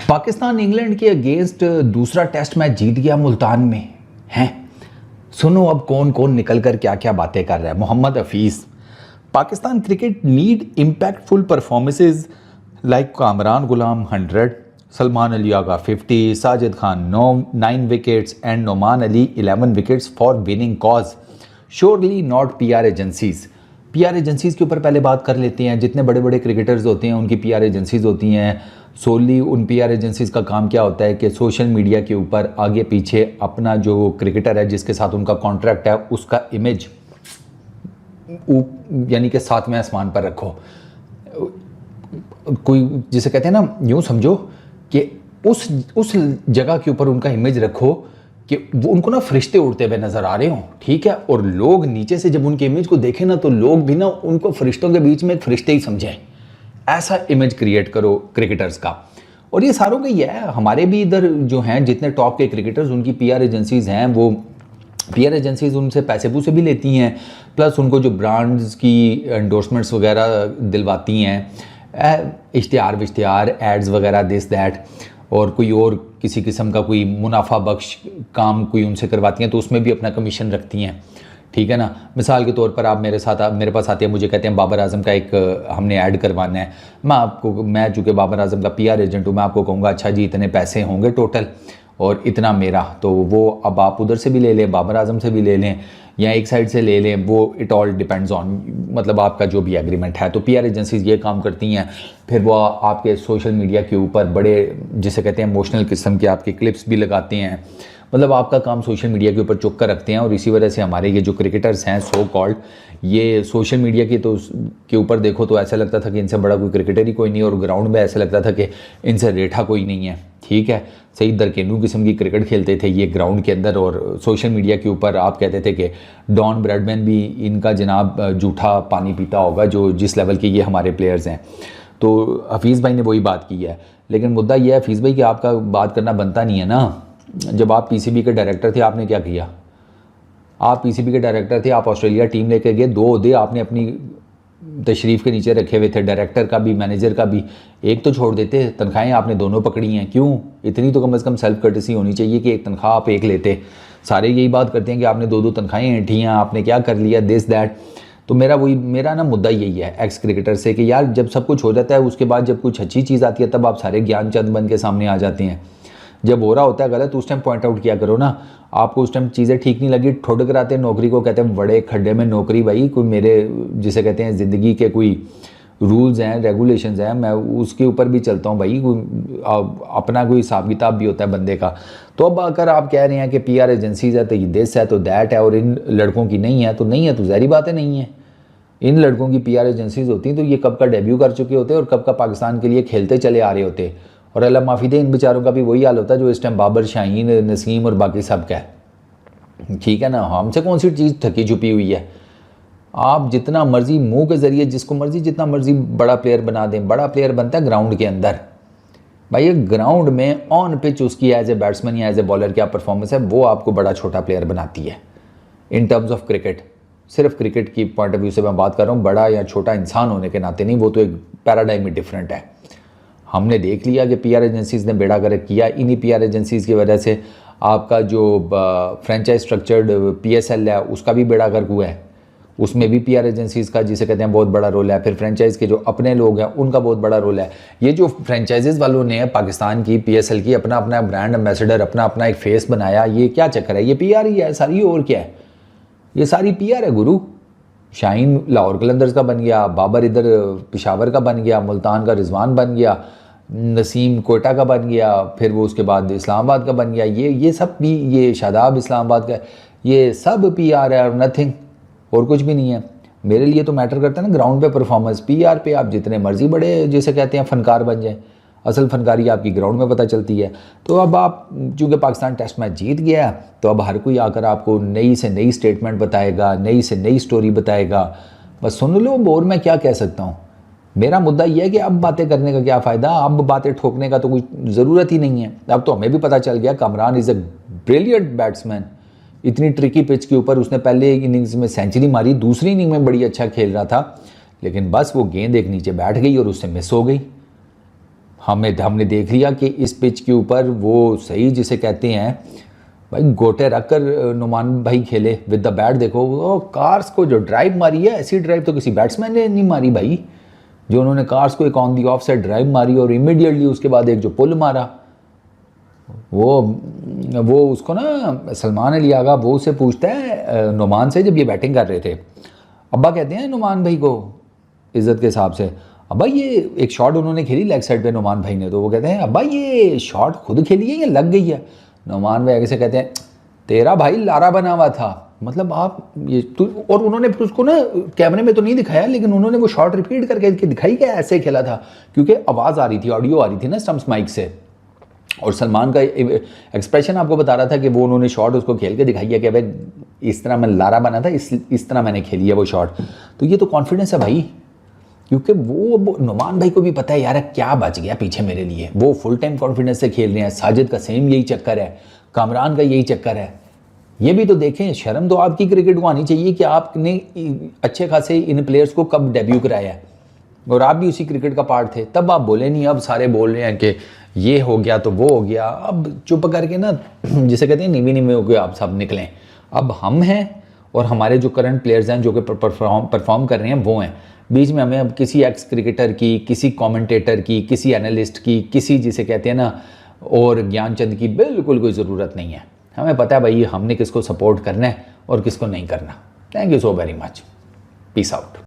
Pakistan England के against दूसरा test match जीत गया मुल्तान में हैं। सुनो अब कौन कौन निकल कर क्या क्या बातें कर रहा है। Mohammad Hafeez, Pakistan cricket need impactful performances like Kamran Ghulam 100, Salman Ali Agha 50, Sajid Khan 9 wickets and Noman Ali 11 wickets for winning cause, surely not PR agencies. PR agencies के ऊपर पहले बात कर लेते हैं। जितने बड़े बड़े क्रिकेटर्स होते हैं उनकी पीआर एजेंसीज़ होती हैं। सोली उन पीआर एजेंसीज़ का काम क्या होता है कि सोशल मीडिया के ऊपर आगे पीछे अपना जो क्रिकेटर है जिसके साथ उनका कॉन्ट्रैक्ट है उसका इमेज यानी कि सातवें आसमान पर रखो। कोई जिसे कहते हैं ना, यूँ समझो कि उस जगह के ऊपर उनका इमेज रखो कि वो उनको ना फरिश्ते उड़ते हुए नज़र आ रहे हों, ठीक है। और लोग नीचे से जब उनके इमेज को देखें ना तो लोग भी ना उनको फरिश्तों के बीच में एक फरिश्ते ही समझें। ऐसा इमेज क्रिएट करो क्रिकेटर्स का। और ये सारों का ही है। हमारे भी इधर जो हैं जितने टॉप के क्रिकेटर्स उनकी पीआर एजेंसीज़ हैं, वो पीआर एजेंसीज़ उनसे पैसे पूसे भी लेती हैं, प्लस उनको जो ब्रांड्स की एंडोर्समेंट्स वगैरह दिलवाती हैं, इश्तिहार विश्तिहार एड्स वगैरह दिस दैट, और कोई और किसी किस्म का कोई मुनाफा बख्श काम कोई उनसे करवाती हैं तो उसमें भी अपना कमीशन रखती हैं, ठीक है ना। मिसाल के तौर पर आप मेरे पास आते हैं, मुझे कहते हैं बाबर आजम का एक हमने ऐड करवाना है। मैं चूँकि बाबर आजम का पीआर एजेंट हूँ, मैं आपको कहूँगा अच्छा जी इतने पैसे होंगे टोटल और इतना मेरा, तो वो अब आप उधर से भी ले लें, बाबर आजम से भी ले लें या एक साइड से ले लें, वो इट ऑल डिपेंड्स ऑन मतलब आपका जो भी एग्रीमेंट है। तो पीआर एजेंसीज ये काम करती हैं। फिर वो आपके सोशल मीडिया के ऊपर बड़े जिसे कहते हैं इमोशनल किस्म के आपके क्लिप्स भी लगाते हैं। मतलब आपका काम सोशल मीडिया के ऊपर चुप कर रखते हैं। और इसी वजह से हमारे ये जो क्रिकेटर्स हैं सो कॉल्ड, ये सोशल मीडिया की तो के ऊपर देखो तो ऐसा लगता था कि इनसे बड़ा कोई क्रिकेटर ही कोई नहीं, और ग्राउंड में ऐसा लगता था कि इनसे रेठा कोई नहीं है, ठीक है। सही दरकेनू किस्म की क्रिकेट खेलते थे ये ग्राउंड के अंदर। और सोशल मीडिया के ऊपर आप कहते थे कि डॉन ब्रैडमैन भी इनका जनाब जूठा पानी पीता होगा, जो जिस लेवल के ये हमारे प्लेयर्स हैं। तो हफीज़ भाई ने वही बात की है। लेकिन मुद्दा ये है हफीज़ भाई कि आपका बात करना बनता नहीं है ना। जब आप पीसीबी के डायरेक्टर थे आपने क्या किया? आप पीसीबी के डायरेक्टर थे, आप ऑस्ट्रेलिया टीम लेकर गए, 2 ओहदे आपने अपनी तशरीफ़ के नीचे रखे हुए थे, डायरेक्टर का भी मैनेजर का भी। एक तो छोड़ देते, तनख्वाहें आपने दोनों पकड़ी हैं। क्यों? इतनी तो कम से कम सेल्फ कर्टसी होनी चाहिए कि एक तनख्वाह आप एक लेते। सारे यही बात करते हैं कि आपने 2 तनख्वाहें ऐंठी हैं, आपने क्या कर लिया, दिस दैट। तो मेरा ना मुद्दा यही है एक्स क्रिकेटर से कि यार जब सब कुछ हो जाता है उसके बाद जब कुछ अच्छी चीज़ आती है तब आप सारे ज्ञानचंद बन के सामने आ जाते हैं। जब हो रहा होता है गलत उस टाइम पॉइंट आउट किया करो ना। आपको उस टाइम चीज़ें ठीक नहीं लगी, ठुड कराते नौकरी को, कहते हैं बड़े खड्डे में नौकरी। भाई कोई मेरे जिसे कहते हैं ज़िंदगी के कोई रूल्स हैं रेगुलेशंस हैं, मैं उसके ऊपर भी चलता हूँ भाई। अपना कोई हिसाब किताब भी होता है बंदे का। तो अब अगर आप कह रहे हैं कि पीआर एजेंसीज है तो ये दिस है तो दैट है, और इन लड़कों की नहीं है तो ज़ाहिर बात है नहीं है। इन लड़कों की पीआर एजेंसीज होती हैं तो ये कब का डेब्यू कर चुके होते और कब का पाकिस्तान के लिए खेलते चले आ रहे होते। और अल्लाह माफ़ी दे इन बेचारों का भी वही हाल होता है जो इस टाइम बाबर, शाहीन, नसीम और बाकी सब का है, ठीक है ना। हमसे कौन सी चीज़ थकी छुपी हुई है? आप जितना मर्जी मुंह के ज़रिए जिसको मर्जी जितना मर्जी बड़ा प्लेयर बना दें, बड़ा प्लेयर बनता है ग्राउंड के अंदर। भाई ये ग्राउंड में ऑन पिच उसकी एज ए बैट्समैन या एज ए बॉलर क्या परफॉर्मेंस है वो आपको बड़ा छोटा प्लेयर बनाती है इन टर्म्स ऑफ क्रिकेट। सिर्फ क्रिकेट की पॉइंट ऑफ व्यू से मैं बात कर रहा हूँ, बड़ा या छोटा इंसान होने के नाते नहीं, वो तो एक पैराडाइम ही डिफरेंट है। हमने देख लिया कि पीआर एजेंसीज़ ने बेड़ा गर्क किया। इन्हीं पीआर एजेंसीज़ की वजह से आपका जो फ्रेंचाइज स्ट्रक्चर्ड पीएसएल है उसका भी बेड़ा गर्क हुआ है। उसमें भी पीआर एजेंसीज़ का जिसे कहते हैं बहुत बड़ा रोल है। फिर फ्रेंचाइज़ के जो अपने लोग हैं उनका बहुत बड़ा रोल है। ये जो फ्रेंचाइजेज़ वालों ने पाकिस्तान की पीएसएल की अपना अपना ब्रांड एम्बेसडर, अपना अपना एक फेस बनाया, ये क्या चक्कर है? ये पीआर ही है सारी, और क्या है? ये सारी पीआर है गुरु। शाहीन लाहौर कलंदर्स का बन गया, बाबर इधर पेशावर का बन गया, मुल्तान का रिजवान बन गया, नसीम कोयटा का बन गया, फिर वो उसके बाद इस्लामाबाद का बन गया। ये सब भी, ये शादाब इस्लामाबाद का, ये सब पीआर है और नथिंग, और कुछ भी नहीं है। मेरे लिए तो मैटर करता है ना ग्राउंड पे परफॉर्मेंस। पीआर पे आप जितने मर्जी बड़े जिसे कहते हैं फनकार बन जाएं, असल फनकारी आपकी ग्राउंड में पता चलती है। तो अब आप चूँकि पाकिस्तान टेस्ट मैच जीत गया तो अब हर कोई आकर आपको नई से नई स्टेटमेंट बताएगा, नई से नई स्टोरी बताएगा। बस सुन लो, और मैं क्या कह सकता हूँ। मेरा मुद्दा यह है कि अब बातें करने का क्या फ़ायदा, अब बातें ठोकने का तो कोई ज़रूरत ही नहीं है। अब तो हमें भी पता चल गया Kamran is a brilliant batsman. इतनी ट्रिकी पिच के ऊपर उसने पहले एक इनिंग्स में सेंचुरी मारी, दूसरी इनिंग में बड़ी अच्छा खेल रहा था, लेकिन बस वो गेंद एक नीचे बैठ गई और उससे मिस हो गई। हमने देख लिया कि इस पिच के ऊपर वो सही जिसे कहते हैं भाई गोटे रखकर नुमान भाई खेले विद द बैट। देखो वो कार्स को जो ड्राइव मारी है, ऐसी ड्राइव तो किसी बैट्समैन ने नहीं मारी भाई। जो उन्होंने कार्स को एक on the of side drive मारी और इमीडिएटली उसके बाद एक जो पुल मारा, वो उसको ना सलमान अली आगा वो उससे पूछता है नुमान से, जब ये बैटिंग कर रहे थे, अब्बा कहते हैं नुमान भाई को इज़्ज़त के हिसाब से, अब्बा ये एक शॉट उन्होंने खेली लेग साइड पे नुमान भाई ने, तो वो कहते हैं अब्बा ये शॉट खुद खेली है या लग गई है? नुमान भाई आगे से कहते हैं तेरा भाई लारा बना हुआ था, मतलब आप ये तू, और उन्होंने फिर उसको ना कैमरे में तो नहीं दिखाया, लेकिन उन्होंने वो शॉट रिपीट करके दिखाई क्या ऐसे खेला था, क्योंकि आवाज़ आ रही थी, ऑडियो आ रही थी ना स्टम्प्स माइक से, और सलमान का एक्सप्रेशन आपको बता रहा था कि वो उन्होंने शॉट उसको खेल के दिखाई है कि भाई इस तरह मैं लारा बना था, इस तरह मैंने खेली है वो शॉट। तो ये तो कॉन्फिडेंस है भाई, क्योंकि वो नुमान भाई को भी पता है यार क्या बच गया पीछे मेरे लिए, वो फुल टाइम कॉन्फिडेंस से खेल रहे हैं। साजिद का सेम यही चक्कर है, कामरान का यही चक्कर है। ये भी तो देखें, शर्म तो आपकी क्रिकेट को आनी चाहिए कि आपने अच्छे खासे इन प्लेयर्स को कब डेब्यू कराया है, और आप भी उसी क्रिकेट का पार्ट थे, तब आप बोले नहीं। अब सारे बोल रहे हैं कि ये हो गया तो वो हो गया, अब चुप करके ना जिसे कहते हैं नीवी नीवे हो गए आप सब निकलें। अब हम हैं और हमारे जो करंट प्लेयर्स हैं जो कि परफॉर्म कर रहे हैं वो हैं। बीच में हमें अब किसी एक्स क्रिकेटर की, किसी कमेंटेटर की, किसी एनालिस्ट की, किसी जिसे कहते हैं ना और ज्ञानचंद की बिल्कुल कोई ज़रूरत नहीं है। हमें पता है भाई हमने किसको सपोर्ट करना है और किसको नहीं करना। Thank you so very much, peace out.